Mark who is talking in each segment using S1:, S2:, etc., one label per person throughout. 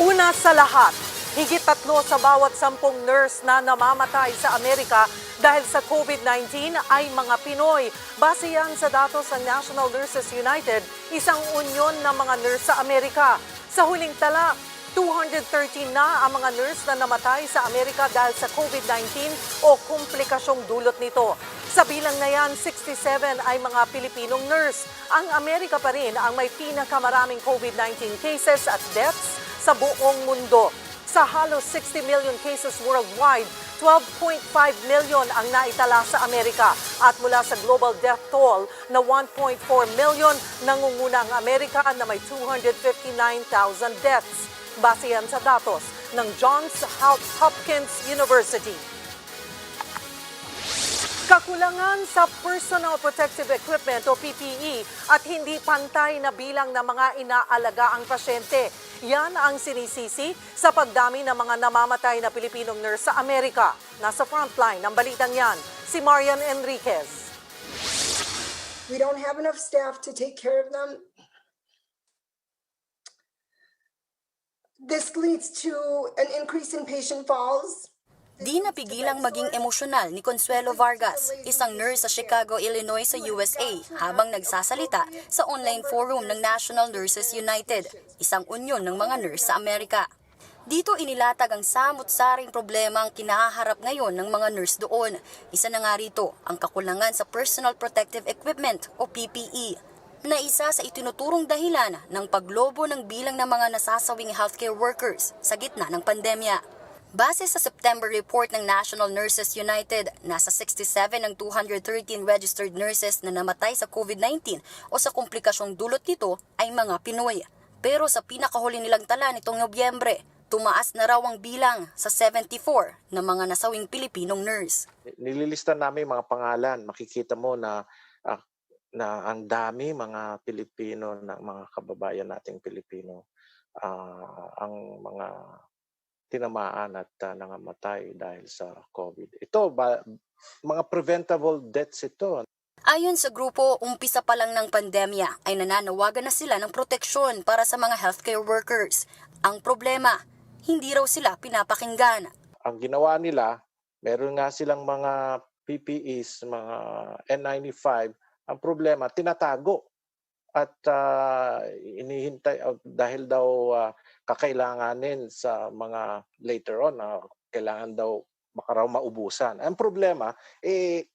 S1: Una sa lahat, higit 3 sa bawat 10 nurse na namamatay sa Amerika dahil sa COVID-19 ay mga Pinoy. Base yan sa datos ng National Nurses United, isang unyon ng mga nurse sa Amerika. Sa huling tala, 213 na ang mga nurse na namatay sa Amerika dahil sa COVID-19 o komplikasyong dulot nito. Sa bilang na yan, 67 ay mga Pilipinong nurse. Ang Amerika pa rin ang may pinakamaraming COVID-19 cases at deaths sa buong mundo. Sa halos 60 million cases worldwide, 12.5 million ang naitala sa Amerika. At mula sa global death toll na 1.4 million, nangunguna ang Amerika na may 259,000 deaths. Base yan sa datos ng Johns Hopkins University. Kakulangan sa personal protective equipment o PPE at hindi pantay na bilang ng mga inaalagaang pasyente. Yan ang sinisisi sa pagdami ng mga namamatay na Pilipinong nurse sa Amerika. Nasa frontline ng balitang yan, si Marian Enriquez.
S2: We don't have enough staff to take care of them. This leads to an increase in patient falls.
S3: Di napigilang maging emosyonal ni Consuelo Vargas, isang nurse sa Chicago, Illinois sa USA, habang nagsasalita sa online forum ng National Nurses United, isang unyon ng mga nurse sa Amerika. Dito inilatag ang samut-saring problema ang kinaharap ngayon ng mga nurse doon. Isa na nga rito, ang kakulangan sa personal protective equipment o PPE, na isa sa itinuturong dahilan ng paglobo ng bilang ng mga nasasawing healthcare workers sa gitna ng pandemya. Base sa September report ng National Nurses United, nasa 67 ng 213 registered nurses na namatay sa COVID-19 o sa komplikasyong dulot nito ay mga Pinoy. Pero sa pinakahuli nilang tala nitong Nobyembre, tumaas na raw ang bilang sa 74 na mga nasawing Pilipinong nurse.
S4: Nililista namin mga pangalan, makikita mo na ang dami mga Pilipino, na mga kababayan nating Pilipino, ang mga tinamaan at nangamatay dahil sa COVID. Ito, mga preventable deaths ito.
S3: Ayon sa grupo, umpisa pa lang ng pandemya ay nananawagan na sila ng proteksyon para sa mga healthcare workers. Ang problema, hindi raw sila pinapakinggan. Ang
S4: ginawa nila, meron nga silang mga PPEs, mga N95. Ang problema, tinatago at inihintay dahil daw kakailanganin sa mga later on, kailangan daw baka raw maubusan. Ang problema,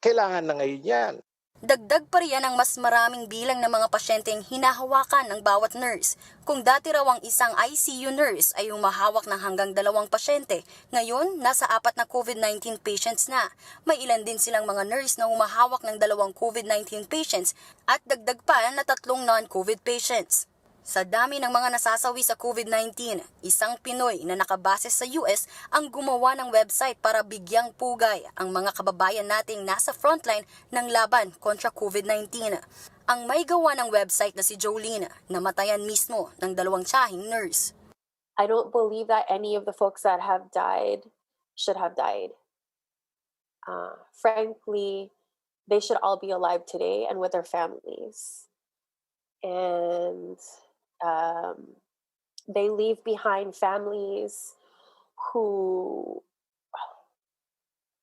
S4: kailangan na ngayon yan.
S3: Dagdag pa riyan ang mas maraming bilang ng mga pasyenteng hinahawakan ng bawat nurse. Kung dati raw ang isang ICU nurse ay humahawak ng hanggang 2 pasyente, ngayon nasa 4 na COVID-19 patients na. May ilan din silang mga nurse na humahawak ng 2 COVID-19 patients at dagdag pa na 3 non-COVID patients. Sa dami ng mga nasasawi sa COVID-19, isang Pinoy na nakabase sa US ang gumawa ng website para bigyang pugay ang mga kababayan nating nasa frontline ng laban kontra COVID-19. Ang may gawa ng website na si Jolene, namatayan mismo ng 2 tiyahing nurse.
S5: I don't believe that any of the folks that have died should have died. Frankly, they should all be alive today and with their families. And they leave behind families who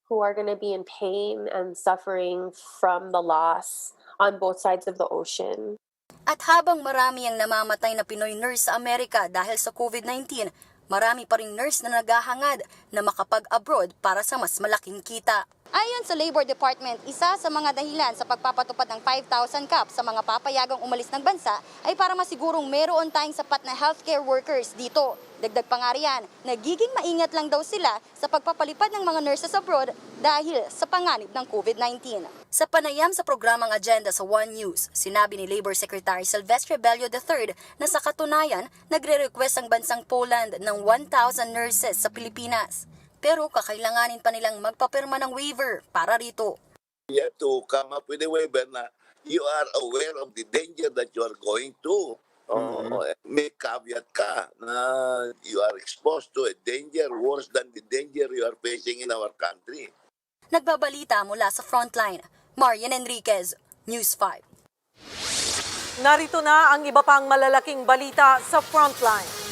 S5: are going to be in pain and suffering from the loss on both sides of the ocean.
S3: At habang marami ang namamatay na Pinoy nurse sa Amerika dahil sa COVID-19, marami pa ring nurse na naghahangad na makapag-abroad para sa mas malaking kita. Ayon sa Labor Department, isa sa mga dahilan sa pagpapatupad ng 5,000 cap sa mga papayagang umalis ng bansa ay para masigurong meron tayong sapat na healthcare workers dito. Dagdag pa nga riyan, nagiging maingat lang daw sila sa pagpapalipad ng mga nurses abroad dahil sa panganib ng COVID-19. Sa panayam sa programang Agenda sa One News, sinabi ni Labor Secretary Silvestre Bello III na sa katunayan, nagre-request ang bansang Poland ng 1,000 nurses sa Pilipinas. Pero kakailanganin pa nilang magpapirma ng waiver para rito.
S6: You have to come up with a waiver na you are aware of the danger that you are going to. May caveat ka na you are exposed to a danger worse than the danger you are facing in our country.
S3: Nagbabalita mula sa Frontline, Marian Enriquez, News 5.
S1: Narito na ang iba pang malalaking balita sa Frontline.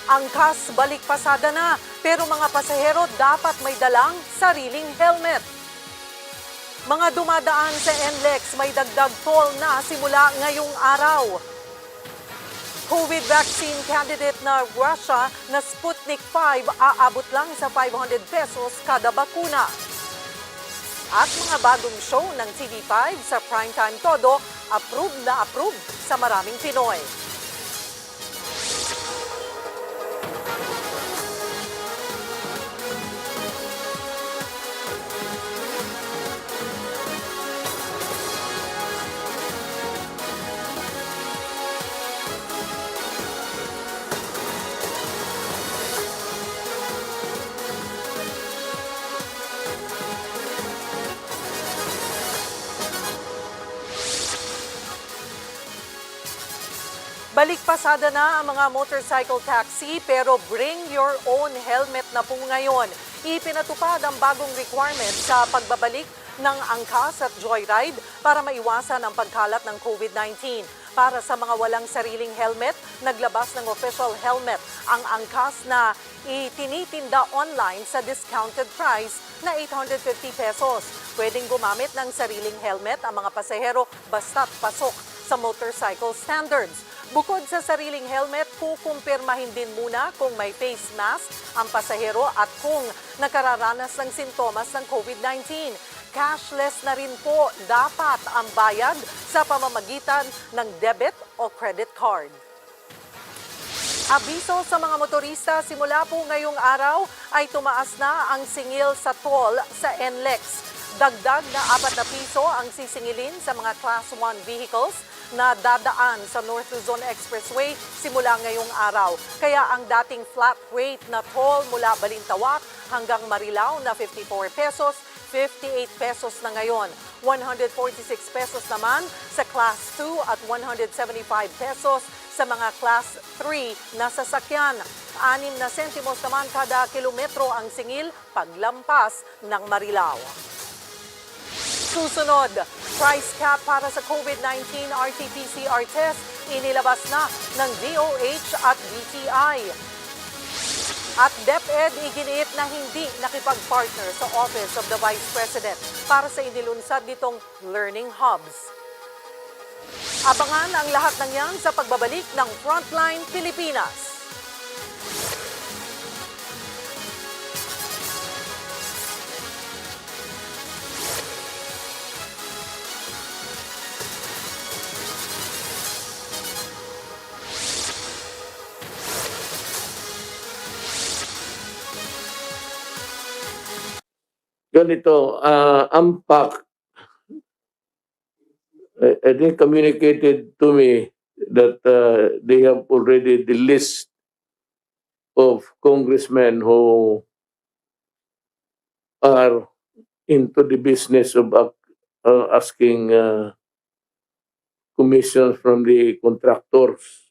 S1: Angkas balik pasada na, pero mga pasahero dapat may dalang sariling helmet. Mga dumadaan sa NLEX may dagdag toll na simula ngayong araw. COVID vaccine candidate na Russia na Sputnik 5 aabot lang sa 500 pesos kada bakuna. At mga bagong show ng TV5 sa Primetime Todo, approved na approved sa maraming Pinoy. Balik pasada na ang mga motorcycle taxi pero bring your own helmet na po ngayon. Ipinatupad ang bagong requirement sa pagbabalik ng angkas at joyride para maiwasan ang pagkalat ng COVID-19. Para sa mga walang sariling helmet, naglabas ng official helmet ang angkas na itinitinda online sa discounted price na 850 pesos. Pwedeng gumamit ng sariling helmet ang mga pasahero basta't pasok sa motorcycle standards. Bukod sa sariling helmet, kukumpirmahin din muna kung may face mask ang pasahero at kung nakararanas ng sintomas ng COVID-19. Cashless na rin po dapat ang bayad sa pamamagitan ng debit o credit card. Abiso sa mga motorista, simula po ngayong araw ay tumaas na ang singil sa toll sa NLEX. Dagdag na 4 na piso ang sisingilin sa mga Class 1 vehicles na dadaan sa North Luzon Expressway simula ngayong araw. Kaya ang dating flat rate na toll mula Balintawak hanggang Marilao na 54 pesos, 58 pesos na ngayon. 146 pesos naman sa Class 2 at 175 pesos sa mga Class 3 na sasakyan. 6 na sentimos naman kada kilometro ang singil paglampas ng Marilao. Susunod, price cap para sa COVID-19 RT-PCR test inilabas na ng DOH at DTI. At DepEd iginiit na hindi nakipag-partner sa Office of the Vice President para sa inilunsad nitong learning hubs. Abangan ang lahat ng yan sa pagbabalik ng Frontline Pilipinas.
S7: Ganito, AMPAC, I think communicated to me that they have already the list of congressmen who are into the business of asking commissions from the contractors.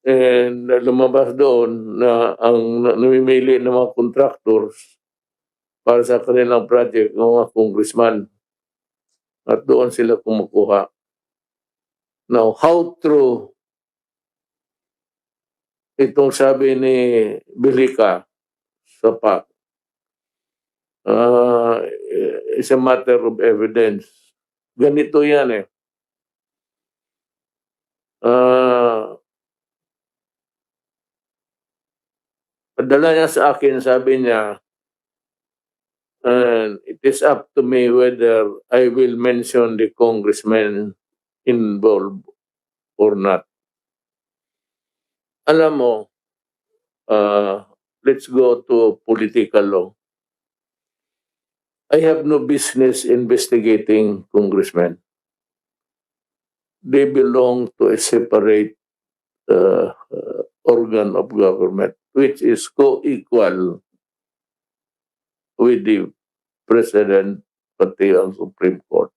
S7: And lumabas doon na ang namimili ng mga contractors para sa kanilang project ng mga congressman. At doon sila kumukuha. Now, how true itong sabi ni Bilika sa PAC is a matter of evidence. Ganito yan eh. Padala niya sa akin, sabi niya, and it is up to me whether I will mention the congressman involved or not. Alam mo, let's go to political law. I have no business investigating congressmen. They belong to a separate organ of government, which is co-equal with the President pati ang Supreme Court.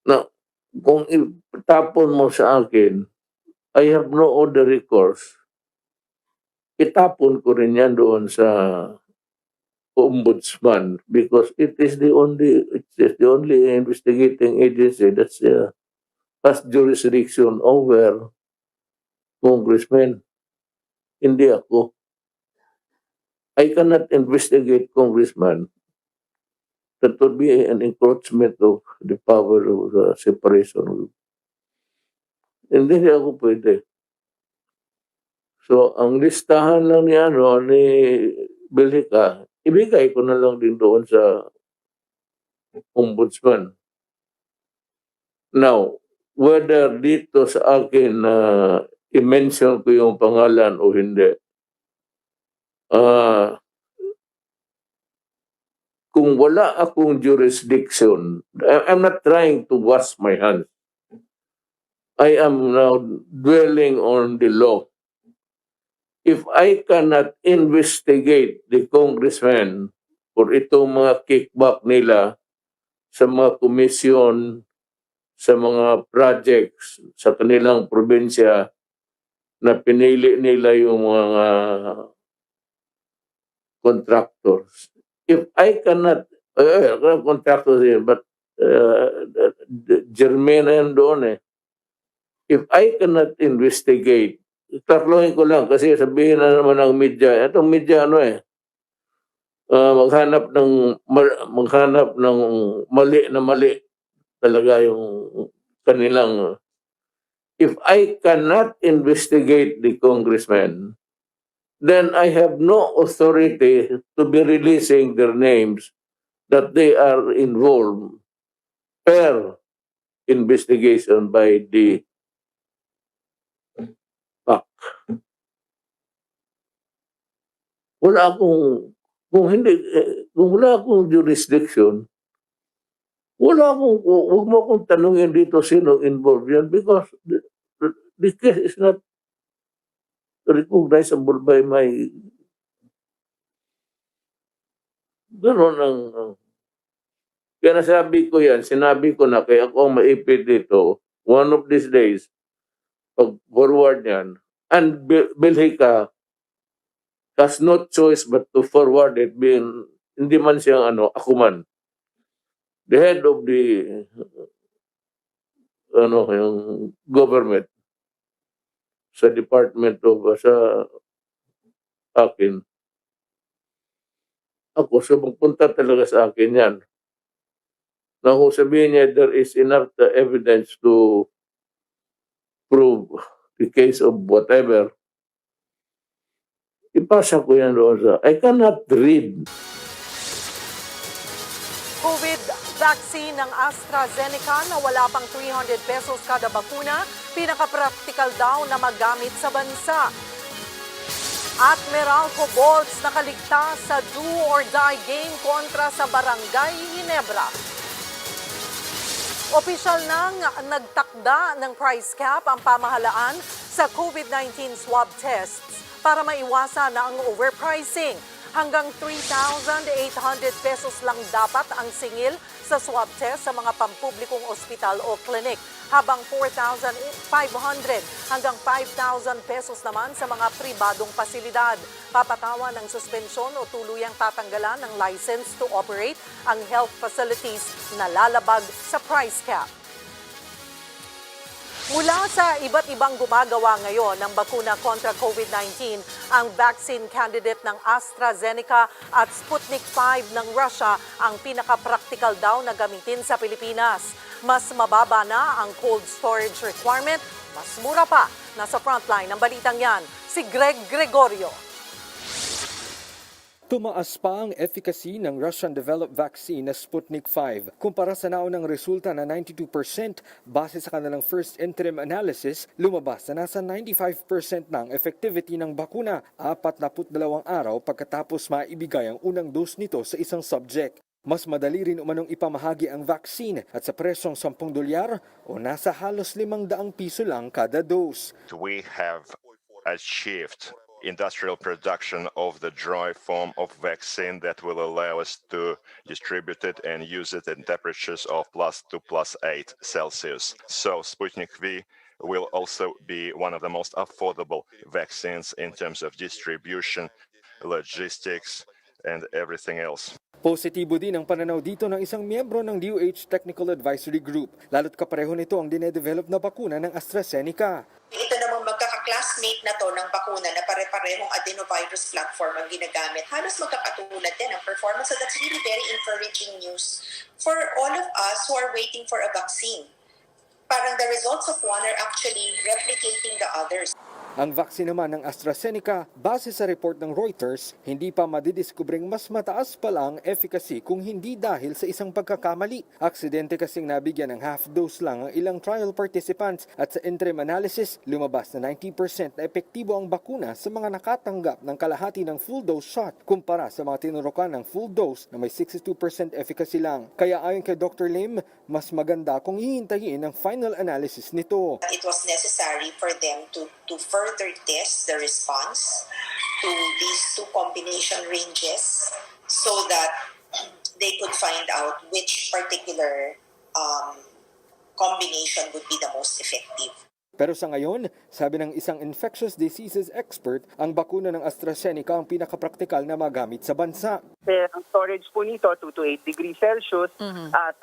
S7: Now, kung itapon mo sa akin, I have no other recourse. Itapon ko rin yan doon sa ombudsman because it is the only investigating agency that's has jurisdiction over congressman. Hindi ako. I cannot investigate congressman. That would be an encroachment of the power of the separation. Hindi ako pwede. So, ang listahan lang ni Belhica, ibigay ko na lang din doon sa ombudsman. Now, whether dito sa akin na i-mention ko yung pangalan o hindi, kung wala akong jurisdiction, I'm not trying to wash my hands. I am now dwelling on the law. If I cannot investigate the congressman for itong mga kickback nila sa mga komisyon, sa mga projects sa kanilang probinsya na pinili nila yung mga contractors. If I cannot, contractors here, but Germain yan doon eh. If I cannot investigate, tatlohin ko lang kasi sabihin na naman ng media, itong media maghanap ng mali talaga yung kanilang. If I cannot investigate the congressman, then I have no authority to be releasing their names that they are involved per investigation by the PAC. Kung wala akong jurisdiction, huwag mo akong tanungin dito sino involved yan because the case is not recognizable by my gano'n ang kaya nasabi ko yan, sinabi ko na kaya ako maipit dito one of these days pag forward yan and Belhica has no choice but to forward it being hindi man siyang ako man the head of the yung government sa department of sa akin. Ako, so magpunta talaga sa akin yan. Na kung sabihin niya, there is enough evidence to prove the case of whatever, ipasa ko yan doon sa, I cannot read.
S1: COVID vaccine ng AstraZeneca na wala pang 300 pesos kada bakuna, pinaka-practical daw na magamit sa bansa. At Meralco Bolts nakaligtas sa do or die game kontra sa Barangay Ginebra. Opisyal nang nagtakda ng price cap ang pamahalaan sa COVID-19 swab tests para maiwasan na ang overpricing. Hanggang 3,800 pesos lang dapat ang singil sa swab test sa mga pampublikong ospital o klinik, habang 4,500 hanggang 5,000 pesos naman sa mga pribadong pasilidad. Papatawan ng suspensyon o tuluyang tatanggalan ng license to operate ang health facilities na lalabag sa price cap. Mula sa iba't ibang gumagawa ngayon ng bakuna kontra COVID-19, ang vaccine candidate ng AstraZeneca at Sputnik 5 ng Russia ang pinaka-practical daw na gamitin sa Pilipinas. Mas mababa na ang cold storage requirement, mas mura pa. Nasa frontline ng balitang yan, si Greg Gregorio.
S8: Tumaas pa ang efficacy ng Russian-developed vaccine na Sputnik 5 kumpara sa naunang resulta na 92% base sa kanilang first interim analysis, lumabas na nasa 95% ng effectivity ng bakuna 42 araw pagkatapos maibigay ang unang dose nito sa isang subject. Mas madali rin umanong ipamahagi ang vaccine at sa presyong $10 o nasa halos ₱500 lang kada dose.
S9: We have achieved industrial production of the dry form of vaccine that will allow us to distribute it and use it in temperatures of +2 to +8 Celsius. So Sputnik V will also be one of the most affordable vaccines in terms of distribution, logistics, and everything else.
S8: Positibo din ang pananaw dito ng isang miyembro ng DOH Technical Advisory Group, lalo't kapareho nito ang dinedevelop na bakuna ng AstraZeneca.
S10: Ito namang magkakaklas classmate na to ng bakuna na pare-parehong adenovirus platform ang ginagamit, halos magkakatulad din ang performance. So that's really very encouraging news for all of us who are waiting for a vaccine. Parang the results of one are actually replicating the others.
S8: Ang vaccine naman ng AstraZeneca, base sa report ng Reuters, hindi pa madidiskubreng mas mataas pa lang efficacy kung hindi dahil sa isang pagkakamali. Aksidente kasing nabigyan ng half dose lang ang ilang trial participants at sa interim analysis, lumabas na 90% na epektibo ang bakuna sa mga nakatanggap ng kalahati ng full dose shot kumpara sa mga tinurukan ng full dose na may 62% efficacy lang. Kaya ayon kay Dr. Lim, mas maganda kung hihintayin ang final analysis nito.
S10: It was necessary for them to further test the response to these two combination ranges so that they could find out which particular combination would be the most effective.
S8: Pero sa ngayon, sabi ng isang infectious diseases expert, ang bakuna ng AstraZeneca ang pinakapraktikal na magamit sa bansa.
S11: Ang storage po nito, 2 to 8 degrees Celsius. At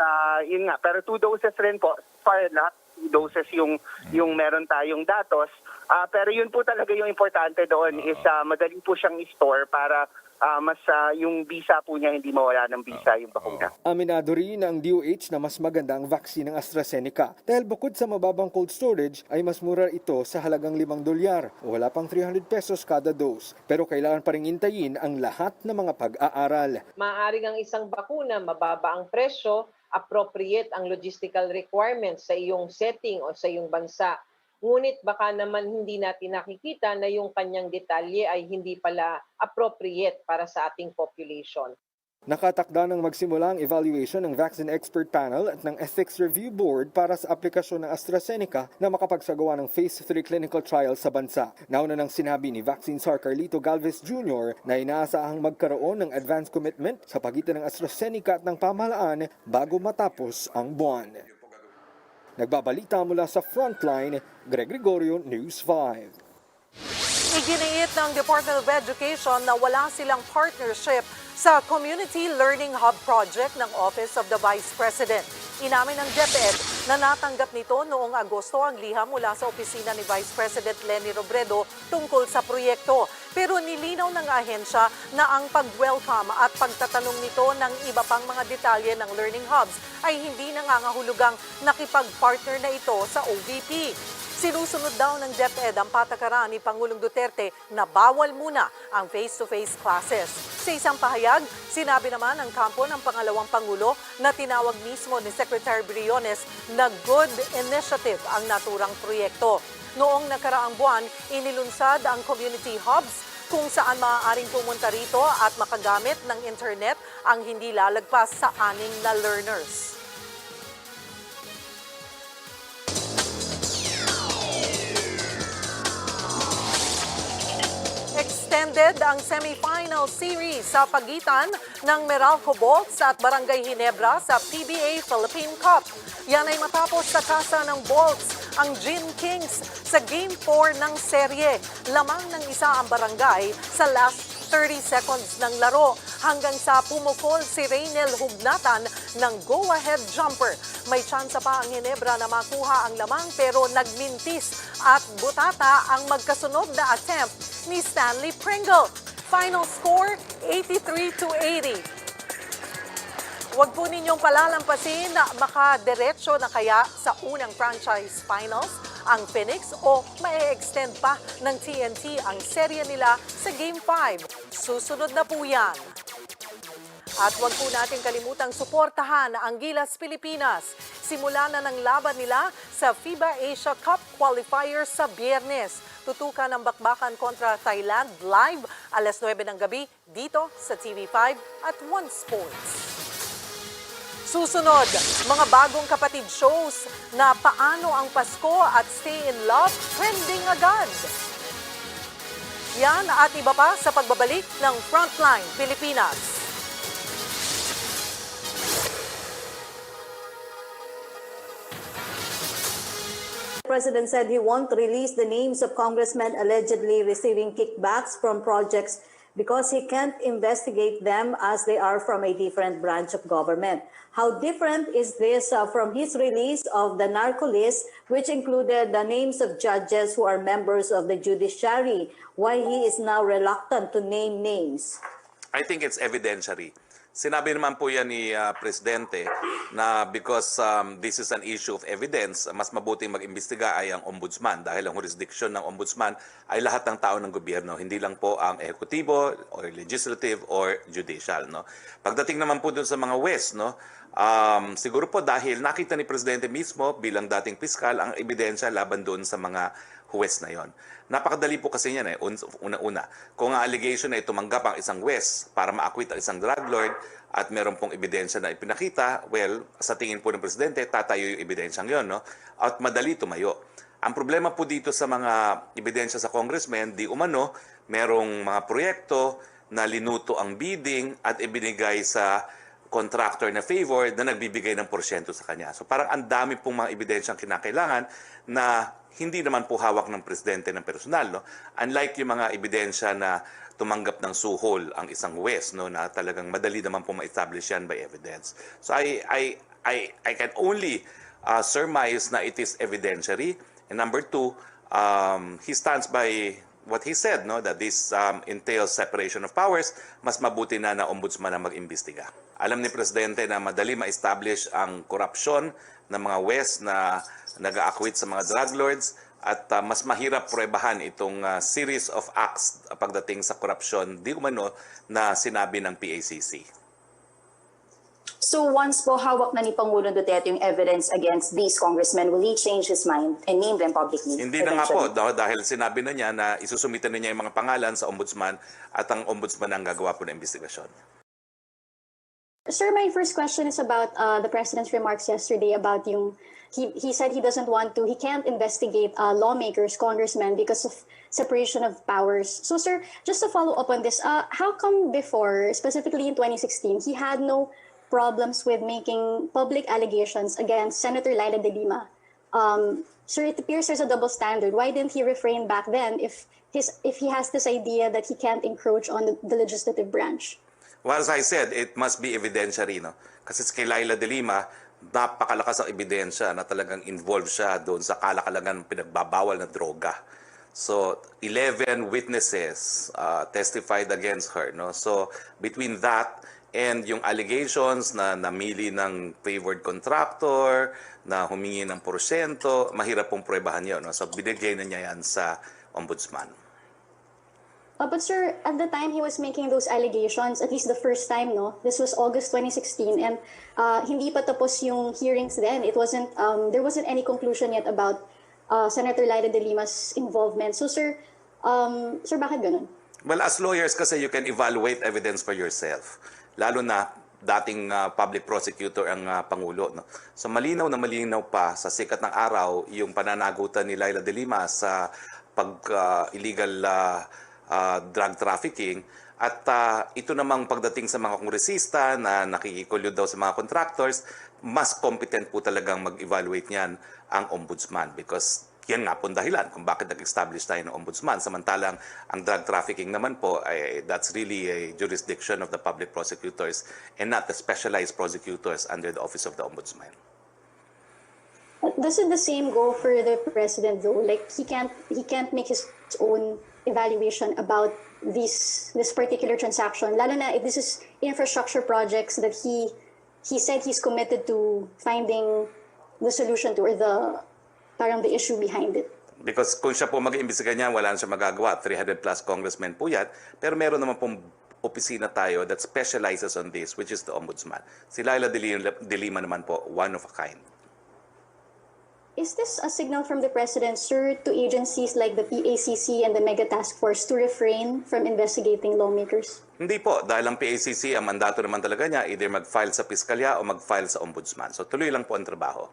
S11: yun nga, pero 2 doses rin po. Lahat 2 doses yung meron tayong datos. Pero yun po talaga yung importante doon is madali po siyang i-store para mas yung visa po niya hindi mawala ng visa yung bakuna.
S8: Aminado rin ng DOH na mas maganda ang vaccine ng AstraZeneca dahil bukod sa mababang cold storage ay mas mura ito sa halagang $5 o wala pang 300 pesos kada dose. Pero kailangan pa rin intayin ang lahat ng mga pag-aaral.
S12: Maaring ang isang bakuna mababa ang presyo, appropriate ang logistical requirements sa iyong setting o sa iyong bansa. Ngunit baka naman hindi natin nakikita na yung kanyang detalye ay hindi pala appropriate para sa ating population.
S8: Nakatakda ng magsimula ang evaluation ng Vaccine Expert Panel at ng Ethics Review Board para sa aplikasyon ng AstraZeneca na makapagsagawa ng Phase 3 clinical trial sa bansa. Nauna nang sinabi ni Vaccine Czar Carlito Galvez Jr. na inaasahang magkaroon ng advance commitment sa pagitan ng AstraZeneca at ng pamahalaan bago matapos ang buwan. Nagbabalita mula sa Frontline, Greg Gregorio, News 5.
S1: Iginiit ng Department of Education na wala silang partnership sa Community Learning Hub Project ng Office of the Vice President. Inamin ng DepEd na natanggap nito noong Agosto ang liham mula sa opisina ni Vice President Leni Robredo tungkol sa proyekto. Pero nilinaw ng ahensya na ang pag-welcome at pagtatanong nito ng iba pang mga detalye ng learning hubs ay hindi nangangahulugang nakipag-partner na ito sa OVP. Sinusunod daw ng DepEd ang patakaran ni Pangulong Duterte na bawal muna ang face-to-face classes. Sa isang pahayag, sinabi naman ng kampo ng pangalawang Pangulo na tinawag mismo ni Secretary Briones na good initiative ang naturang proyekto. Noong nakaraang buwan, inilunsad ang community hubs kung saan maaaring pumunta rito at makagamit ng internet ang hindi lalagpas sa 6 na learners. Extended ang semifinal series sa pagitan ng Meralco Bolts at Barangay Ginebra sa PBA Philippine Cup. Yan ay matapos sa kasa ng Bolts ang Gin Kings sa Game 4 ng serye. Lamang ng isa ang barangay sa last 30 seconds ng laro hanggang sa pumukol si Reynel Hugnatan ng go-ahead jumper. May tsansa pa ang Ginebra na makuha ang lamang pero nagmintis at butata ang magkasunod na attempt ni Stanley Pringle. Final score, 83-80. Huwag po ninyong palalampasin na makadiretso na kaya sa unang franchise finals ang Phoenix o ma-extend pa ng TNT ang serye nila sa Game 5. Susunod na po yan. At huwag po natin kalimutang suportahan ang Gilas Pilipinas. Simula na ng laban nila sa FIBA Asia Cup qualifiers sa Biyernes. Tutukan ang bakbakan kontra Thailand live alas 9 ng gabi dito sa TV5 at One Sports. Susunod, mga bagong kapatid shows na paano ang Pasko at Stay in Love trending agad. Yan at iba pa sa pagbabalik ng Frontline Pilipinas.
S13: The President said he won't release the names of congressmen allegedly receiving kickbacks from projects
S14: because he can't investigate them as they are from a different branch of government. How different is this from his release of the narco list, which included the names of judges who are members of the judiciary? Why he is now reluctant to name names?
S15: I think it's evidentiary. Sinabi naman po yan ni Presidente na because this is an issue of evidence, mas mabuting mag-imbestiga ay ang ombudsman dahil ang jurisdiction ng ombudsman ay lahat ng tao ng gobyerno, hindi lang po ang ehekutibo or legislative or judicial. No? Pagdating naman po dun sa mga West, no, siguro po dahil nakita ni Presidente mismo bilang dating piskal ang ebidensya laban doon sa mga huwes na yon. Napakadali po kasi yan eh. Una-una, kung ang allegation na tumanggap ang isang huwes para ma-acquit ang isang drug lord at meron pong ebidensya na ipinakita, well, sa tingin po ng Presidente, tatayo yung ebidensyang yon, no? At madali tumayo. Ang problema po dito sa mga ebidensya sa congressman, di umano, merong mga proyekto na linuto ang bidding at ibinigay sa contractor na favor na nagbibigay ng porsyento sa kanya. So parang ang dami pong mga ebidensyang kinakailangan na hindi naman po hawak ng Presidente ng personal. No? Unlike yung mga ebidensya na tumanggap ng suhol ang isang huwes, no, na talagang madali naman po ma-establish yan by evidence. So I can only surmise na it is evidentiary. And number two, he stands by what he said, no, that this entails separation of powers. Mas mabuti na ombudsman na mag-imbestiga. Alam ni Presidente na madali ma-establish ang korupsyon ng mga West na nag-a-acquit sa mga drug lords at mas mahirap pruebahan itong series of acts pagdating sa korupsyon di umano na sinabi ng PACC.
S13: So once po hawak na ni Pangulong Duterte yung evidence against these congressmen, will he change his mind and name them publicly?
S15: Hindi na nga po dahil sinabi na niya na isusumitan na niya yung mga pangalan sa ombudsman at ang ombudsman ang gagawa po ng investigasyon.
S16: Sir, my first question is about the President's remarks yesterday about yung he said he can't investigate lawmakers, congressmen because of separation of powers. So sir, just to follow up on this, how come before, specifically in 2016, he had no problems with making public allegations against Senator Laila de Lima? Sir, it appears there's a double standard. Why didn't he refrain back then if he has this idea that he can't encroach on the legislative branch?
S15: Well, as I said, it must be evidentiary, no? Kasi kay Laila de Lima, napakalakas ang ebidensya na talagang involved siya doon sa kalakalangan pinagbabawal na droga. So, 11 witnesses testified against her, no? So, between that and yung allegations na namili ng favored contractor, na humingi ng porsyento, mahirap pong pruebahan yun, no? So, binigay na niya yan sa ombudsman.
S16: But sir, at the time he was making those allegations, at least the first time, no? This was August 2016, and hindi pa tapos yung hearings then. It wasn't, there wasn't any conclusion yet about Senator Laila de Lima's involvement. So sir, bakit ganun?
S15: Well, as lawyers kasi you can evaluate evidence for yourself. Lalo na dating public prosecutor ang Pangulo. No? So malinaw na malinaw pa sa sikat ng araw yung pananagutan ni Laila de Lima sa illegal drug trafficking at ito namang pagdating sa mga kongresista na nakikikulyo daw sa mga contractors, mas competent po talagang mag-evaluate niyan ang ombudsman because yan nga po dahilan kung bakit nag-establish tayo ng ombudsman. Samantalang ang drug trafficking naman po, that's really a jurisdiction of the public prosecutors and not the specialized prosecutors under the office of the ombudsman.
S16: Doesn't the same go for the president though? Like he can't make his own evaluation about this particular transaction, lalo na if this is infrastructure projects that he said he's committed to finding the solution to or the issue behind it.
S15: Because kung siya po mag-iimbestiga niya, wala na siya magagawa. 300 plus congressmen po yan. Pero meron naman pong opisina tayo that specializes on this, which is the ombudsman. Si Laila de Lima naman po, one of a kind.
S16: Is this a signal from the President, sir, to agencies like the PACC and the Mega Task Force to refrain from investigating lawmakers?
S15: Hindi po, dahil ang PACC, ang mandato naman talaga niya, either mag-file sa piskalya o mag-file sa ombudsman. So tuloy lang po ang trabaho.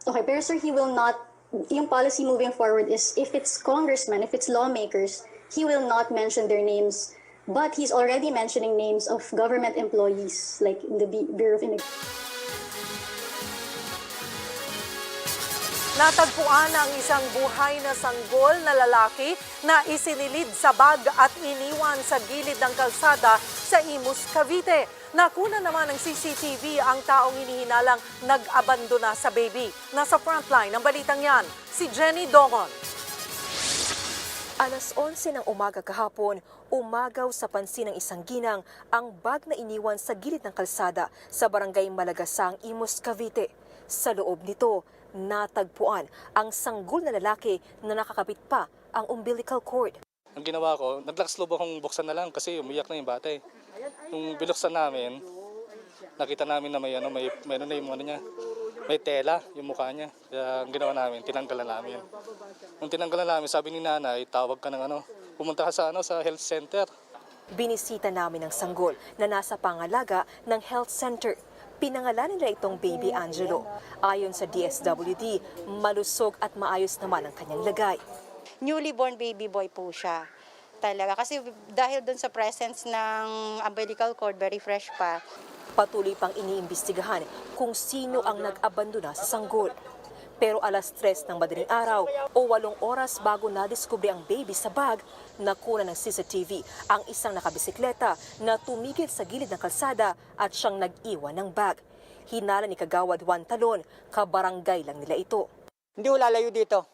S16: Okay, pero sir, he will not, yung policy moving forward is if it's congressmen, if it's lawmakers, he will not mention their names. But he's already mentioning names of government employees, like in the Bureau of Immigration.
S1: Natagpuan ang isang buhay na sanggol na lalaki na isinilid sa bag at iniwan sa gilid ng kalsada sa Imus, Cavite. Nakuna naman ng CCTV ang taong hinihinalang nag-abandona sa baby. Nasa frontline ng balitang yan, si Jenny Dongon.
S17: Alas 11 ng umaga kahapon, umagaw sa pansin ng isang ginang ang bag na iniwan sa gilid ng kalsada sa barangay Malagasang, Imus, Cavite. Sa loob nito, natagpuan ang sanggol na lalaki na nakakabit pa ang umbilical cord.
S18: Ang ginawa ko, naglakas loob akong buksan na lang kasi umiyak na yung bata eh. Nung binuksan namin, nakita namin na may may tela yung mukha niya. Kaya ang ginawa namin, tinanggalan namin. Nung tinanggalan namin, sabi ni nanay, tawag ka ng pumunta ka sa health center.
S17: Binisita namin ang sanggol na nasa pangalaga ng health center. Pinangalanan nila itong Baby Angelo. Ayon sa DSWD, malusog at maayos naman ang kanyang lagay.
S19: Newly born baby boy po siya. Talaga. Kasi dahil dun sa presence ng umbilical cord, very fresh pa.
S17: Patuloy pang iniimbestigahan kung sino ang nag-abandona sa sanggol. Pero alas 3 ng madaling araw o 8 oras bago nadiskubre ang baby sa bag, nakuna ng CCTV ang isang nakabisikleta na tumigil sa gilid ng kalsada at siyang nag-iwan ng bag. Hinala ni Kagawad Juan Talon, kabarangay lang nila ito.
S20: Hindi ko lalayo dito.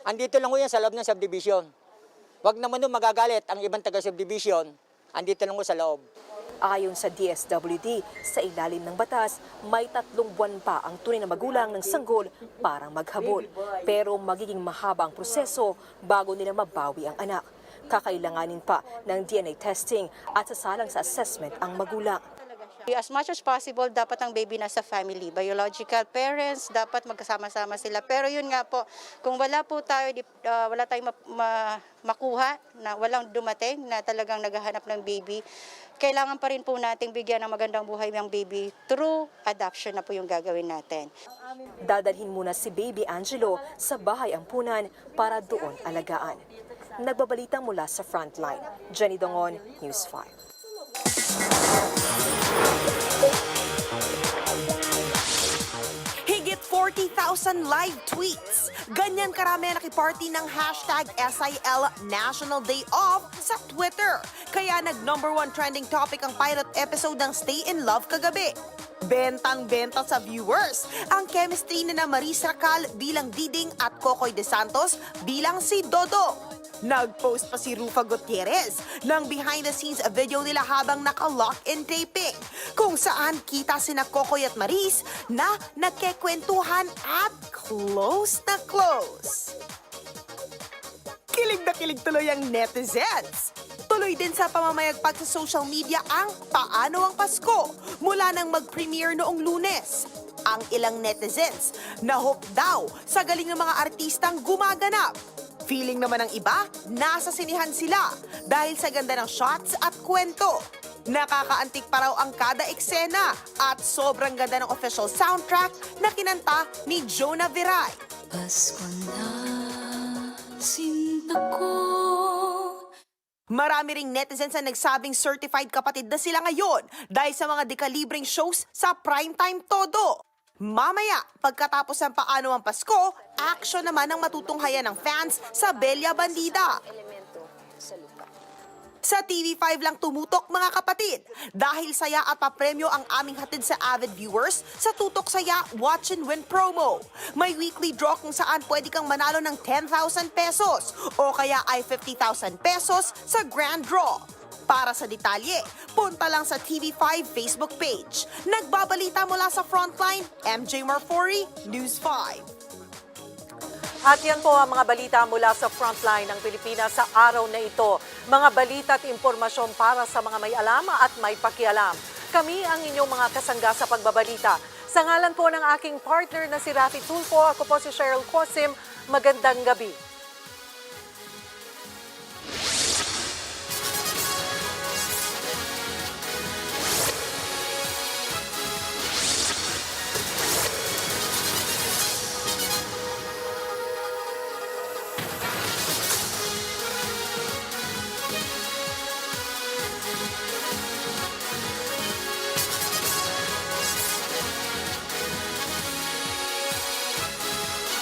S20: Andito lang ko yan sa loob ng subdivision. Huwag naman doon magagalit ang ibang taga-subdivision. Andito lang ko sa loob.
S17: Ayon sa DSWD, sa ilalim ng batas, may 3 buwan pa ang tunay na magulang ng sanggol para maghabol. Pero magiging mahaba ang proseso bago nila mabawi ang anak. Kakailanganin pa ng DNA testing at sasalang sa assessment ang magulang.
S19: As much as possible, dapat ang baby nasa family. Biological parents, dapat magkasama-sama sila. Pero yun nga po, kung wala tayong makuha, na walang dumating na talagang naghahanap ng baby, kailangan pa rin po nating bigyan ng magandang buhay ng baby through adoption na po yung gagawin natin.
S17: Dadalhin muna si Baby Angelo sa bahay ampunan para doon alagaan. Nagbabalita mula sa Frontline, Jenny Dongon, News 5.
S21: Higit 40,000 live tweets. Ganyan karami nakiparty ng hashtag SIL National Day Off sa Twitter. Kaya nag-number 1 trending topic ang pilot episode ng Stay in Love kagabi. Bentang-benta sa viewers ang chemistry ni Maris Racal bilang Diding at Kokoy De Santos bilang si Dodo. Nag-post pa si Rufa Gutierrez ng behind-the-scenes video nila habang naka-lock-in taping, kung saan kita sina Kokoy at Maris na nagkekwentuhan at close na close. Kilig na kilig tuloy ang netizens. Tuloy din sa pamamayagpag sa social media ang Paano ang Pasko mula nang mag-premiere noong Lunes. Ang ilang netizens na hook daw sa galing ng mga artistang gumaganap. Feeling naman ng iba, nasa sinihan sila dahil sa ganda ng shots at kwento. Nakakaantik pa raw ang kada eksena at sobrang ganda ng official soundtrack na kinanta ni Jonah Viray.
S22: Pasko na, sinta ko.
S21: Marami ring netizens na nagsabing certified kapatid na sila ngayon dahil sa mga dekalibreng shows sa primetime todo. Mamaya, pagkatapos ng Paano ang Pasko, action naman ang matutunghayan ng fans sa Bella Bandida. Sa TV5 lang tumutok mga kapatid dahil saya at papremyo ang aming hatid sa avid viewers sa Tutok Saya Watch and Win promo. May weekly draw kung saan pwede kang manalo ng 10,000 pesos o kaya ay 50,000 pesos sa grand draw. Para sa detalye, punta lang sa TV5 Facebook page. Nagbabalita mula sa Frontline, MJ Marfori, News 5.
S1: At yan po ang mga balita mula sa Frontline ng Pilipinas sa araw na ito. Mga balita at impormasyon para sa mga may alam at may pakialam. Kami ang inyong mga kasangga sa pagbabalita. Sa ngalan po ng aking partner na si Rafi Tulfo, ako po si Cheryl Cosim. Magandang gabi.